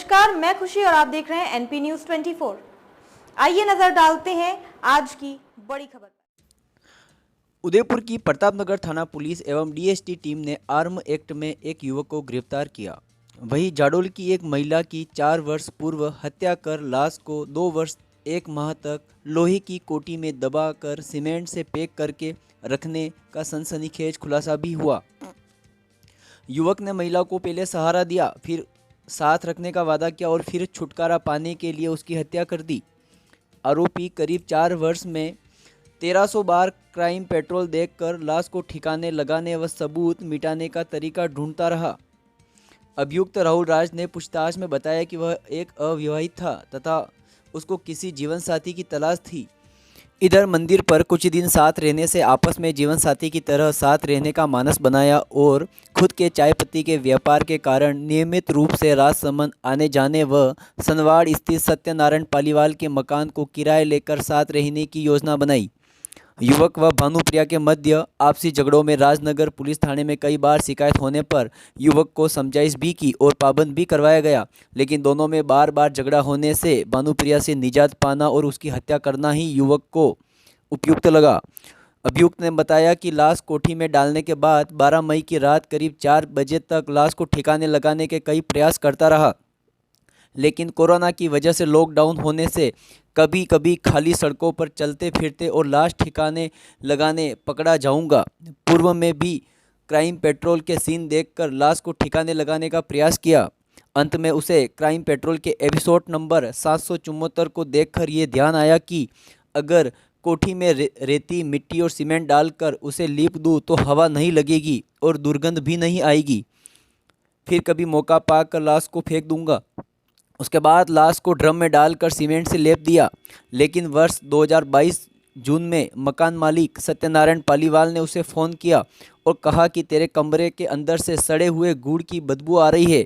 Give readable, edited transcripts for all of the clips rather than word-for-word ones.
नमस्कार, मैं खुशी और आप देख रहे हैं एनपी न्यूज 24। आइए नजर डालते हैं आज की बड़ी खबर पर। उदयपुर की प्रतापनगर थाना पुलिस एवं डीएसटी टीम ने आर्म एक्ट में एक युवक को गिरफ्तार किया। वहीं जाडोल की एक महिला की 4 वर्ष पूर्व हत्या कर लाश को 2 वर्ष 1 माह तक लोहे की कोटी में दबाकर सीमेंट से पैक करके रखने का सनसनीखेज खुलासा भी हुआ। युवक ने महिला को पहले सहारा दिया, फिर साथ रखने का वादा किया और फिर छुटकारा पाने के लिए उसकी हत्या कर दी। आरोपी करीब 4 वर्ष में 1300 बार क्राइम पेट्रोल देखकर लाश को ठिकाने लगाने व सबूत मिटाने का तरीका ढूंढता रहा। अभियुक्त राहुल राज ने पूछताछ में बताया कि वह एक अविवाहित था तथा उसको किसी जीवन साथी की तलाश थी। इधर मंदिर पर कुछ दिन साथ रहने से आपस में जीवन साथी की तरह साथ रहने का मानस बनाया और खुद के चाय पत्ती के व्यापार के कारण नियमित रूप से राजसमंद आने जाने व सनवाड़ स्थित सत्यनारायण पालीवाल के मकान को किराए लेकर साथ रहने की योजना बनाई। युवक व भानुप्रिया के मध्य आपसी झगड़ों में राजनगर पुलिस थाने में कई बार शिकायत होने पर युवक को समझाइश भी की और पाबंद भी करवाया गया, लेकिन दोनों में बार बार झगड़ा होने से भानुप्रिया से निजात पाना और उसकी हत्या करना ही युवक को उपयुक्त लगा। अभियुक्त ने बताया कि लाश कोठी में डालने के बाद 12 मई की रात करीब 4 बजे तक लाश को ठिकाने लगाने के कई प्रयास करता रहा, लेकिन कोरोना की वजह से लॉकडाउन होने से कभी कभी खाली सड़कों पर चलते फिरते और लाश ठिकाने लगाने पकड़ा जाऊंगा। पूर्व में भी क्राइम पेट्रोल के सीन देखकर लाश को ठिकाने लगाने का प्रयास किया। अंत में उसे क्राइम पेट्रोल के एपिसोड नंबर 774 को देखकर ये ध्यान आया कि अगर कोठी में रेती मिट्टी और सीमेंट डालकर उसे लीप दूँ तो हवा नहीं लगेगी और दुर्गंध भी नहीं आएगी। फिर कभी मौका पाकर लाश को फेंक दूंगा। उसके बाद लाश को ड्रम में डालकर सीमेंट से लेप दिया, लेकिन वर्ष 2022 जून में मकान मालिक सत्यनारायण पालीवाल ने उसे फ़ोन किया और कहा कि तेरे कमरे के अंदर से सड़े हुए गुड़ की बदबू आ रही है,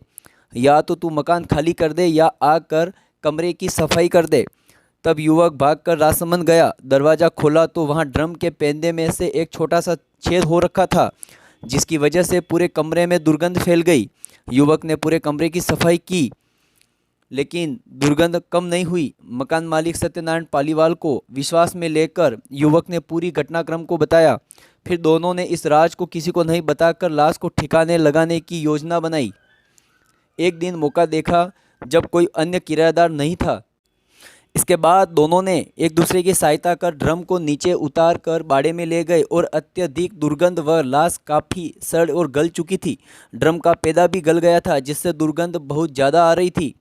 या तो तू मकान खाली कर दे या आकर कमरे की सफाई कर दे। तब युवक भागकर राजसमंद गया। दरवाज़ा खोला तो वहां ड्रम के पेंदे में से एक छोटा सा छेद हो रखा था, जिसकी वजह से पूरे कमरे में दुर्गंध फैल गई। युवक ने पूरे कमरे की सफाई की, लेकिन दुर्गंध कम नहीं हुई। मकान मालिक सत्यनारायण पालीवाल को विश्वास में लेकर युवक ने पूरी घटनाक्रम को बताया। फिर दोनों ने इस राज को किसी को नहीं बताकर लाश को ठिकाने लगाने की योजना बनाई। एक दिन मौका देखा जब कोई अन्य किराएदार नहीं था। इसके बाद दोनों ने एक दूसरे की सहायता कर ड्रम को नीचे उतार कर बाड़े में ले गए और अत्यधिक दुर्गंध व लाश काफ़ी सड़ और गल चुकी थी। ड्रम का पैदा भी गल गया था, जिससे दुर्गंध बहुत ज़्यादा आ रही थी।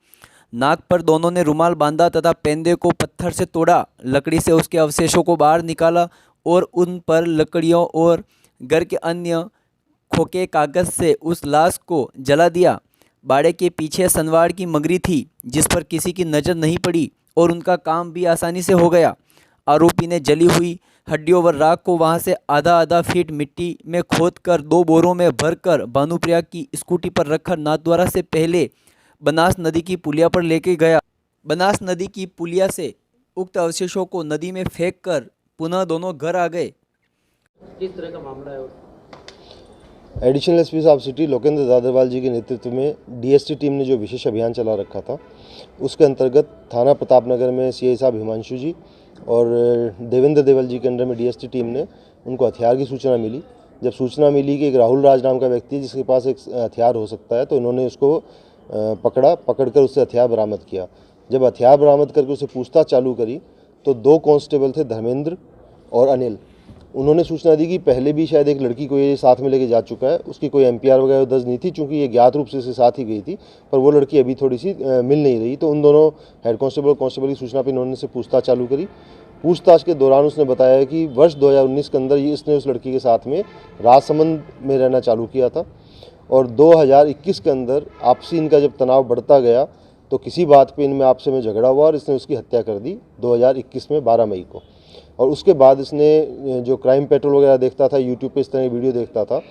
नाक पर दोनों ने रुमाल बांधा तथा पेंदे को पत्थर से तोड़ा। लकड़ी से उसके अवशेषों को बाहर निकाला और उन पर लकड़ियों और घर के अन्य खोखे कागज़ से उस लाश को जला दिया। बाड़े के पीछे सनवाड़ की मगरी थी, जिस पर किसी की नज़र नहीं पड़ी और उनका काम भी आसानी से हो गया। आरोपी ने जली हुई हड्डियों व राख को वहां से आधा आधा फीट मिट्टी में खोदकर 2 बोरों में भरकर भानुप्रिया की स्कूटी पर रखकर नाथद्वारा से पहले बनास नदी की पुलिया पर लेके गया। बनास नदी की पुलिया से उक्त अवशेषों को नदी में फेंककर पुनः दोनों घर आ गए। किस तरह का मामला है? एडिशनल एसपी साहब सिटी लोकेंद्र दादरवाल जी के नेतृत्व में डीएसटी टीम ने जो विशेष अभियान चला रखा था, उसके अंतर्गत थाना प्रतापनगर में सीआई साहब हिमांशु जी और देवेंद्र देवल जी के अंडर में डीएसटी टीम ने उनको हथियार की सूचना मिली। जब सूचना मिली कि एक राहुल राज नाम का व्यक्ति है जिसके पास एक हथियार हो सकता है, तो इन्होंने उसको पकड़कर उससे हथियार बरामद किया। जब हथियार बरामद करके उसे पूछताछ चालू करी तो 2 कांस्टेबल थे, धर्मेंद्र और अनिल। उन्होंने सूचना दी कि पहले भी शायद एक लड़की को ये साथ में लेके जा चुका है। उसकी कोई एमपीआर वगैरह दर्ज नहीं थी, चूंकि ये ज्ञात रूप से इसके साथ ही गई थी, पर वो लड़की अभी थोड़ी सी मिल नहीं रही। तो उन दोनों हेड कांस्टेबल की सूचना पर इन्होंने से पूछताछ चालू करी। पूछताछ के दौरान उसने बताया कि वर्ष 2019 के अंदर इसने उस लड़की के साथ में राजसमंद में रहना चालू किया था और 2021 के अंदर आपसी इनका जब तनाव बढ़ता गया तो किसी बात पे इनमें आपसे में झगड़ा हुआ और इसने उसकी हत्या कर दी 2021 में 12 मई को। और उसके बाद इसने जो क्राइम पेट्रोल वगैरह देखता था, यूट्यूब पे इस तरह की वीडियो देखता था,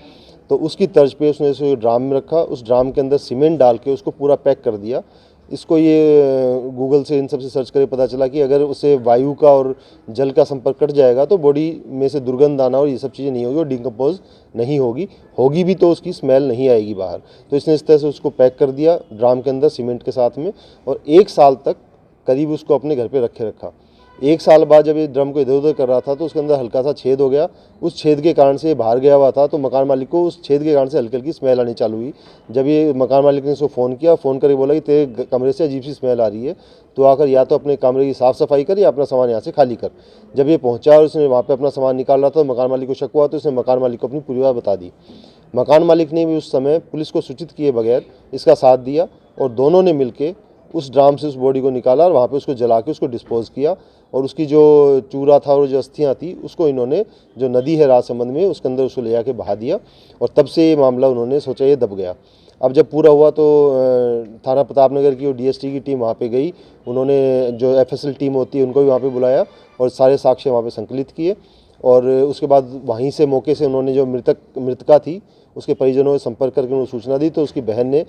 तो उसकी तर्ज पे उसने इसे ड्राम में रखा। उस ड्राम के अंदर सीमेंट डाल के उसको पूरा पैक कर दिया। इसको ये गूगल से इन सब से सर्च करके पता चला कि अगर उसे वायु का और जल का संपर्क कट जाएगा तो बॉडी में से दुर्गंध आना और ये सब चीज़ें नहीं होगी और डिकम्पोज नहीं होगी भी तो उसकी स्मेल नहीं आएगी बाहर। तो इसने इस तरह से उसको पैक कर दिया ड्राम के अंदर सीमेंट के साथ में और 1 साल तक करीब उसको अपने घर पे रखा। 1 साल बाद जब ये ड्रम को इधर उधर कर रहा था तो उसके अंदर हल्का सा छेद हो गया। उस छेद के कारण से ये बाहर गया हुआ था तो मकान मालिक को उस छेद के कारण से हल्की हल्की स्मेल आनी चालू हुई। जब ये मकान मालिक ने उसको फ़ोन किया, फ़ोन करके बोला कि तेरे कमरे से अजीब सी स्मेल आ रही है, तो आकर या तो अपने कमरे की साफ़ सफाई कर या अपना सामान यहाँ से खाली कर। जब ये पहुँचा और उसने वहाँ पर अपना सामान निकाल रहा था तो मकान मालिक को शक हुआ तो उसने मकान मालिक को अपनी पूरी बात बता दी। मकान मालिक ने भी उस समय पुलिस को सूचित किए बगैर इसका साथ दिया और दोनों ने मिलके उस ड्राम से उस बॉडी को निकाला और वहाँ पे उसको जला के उसको डिस्पोज किया और उसकी जो चूरा था और जो अस्थियाँ थी उसको इन्होंने जो नदी है राजसमंद में उसके अंदर उसको ले जाके बहा दिया और तब से ये मामला उन्होंने सोचा ये दब गया। अब जब पूरा हुआ तो थाना प्रतापनगर की और डीएसटी की टीम वहाँ पे गई। उन्होंने जो एफएसएल टीम होती है उनको भी वहाँ पे बुलाया और सारे साक्ष्य वहाँ पे संकलित किए और उसके बाद वहीं से मौके से उन्होंने जो मृतका थी उसके परिजनों से संपर्क करके उन्हें सूचना दी तो उसकी बहन ने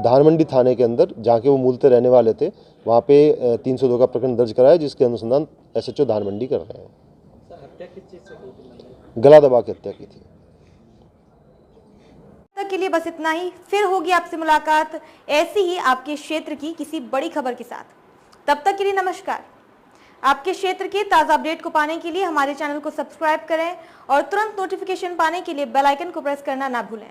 धानमंडी थाने के अंदर जहाँ के वो मूलतः रहने वाले थे वहाँ पे 302 का प्रकरण दर्ज कराया जिसके अनुसंधान एसएचओ धानमंडी कर रहे हैं। सर हत्या किस चीज़ से की थी? गला दबा के हत्या की थी। तक के लिए बस इतना ही। फिर होगी आपसे मुलाकात ऐसी ही आपके क्षेत्र की किसी बड़ी खबर के साथ। तब तक के लिए नमस्कार। आपके क्षेत्र के ताज़ा अपडेट को पाने के लिए हमारे चैनल को सब्सक्राइब करें और तुरंत नोटिफिकेशन पाने के लिए बेल आइकन को प्रेस करना ना भूलें।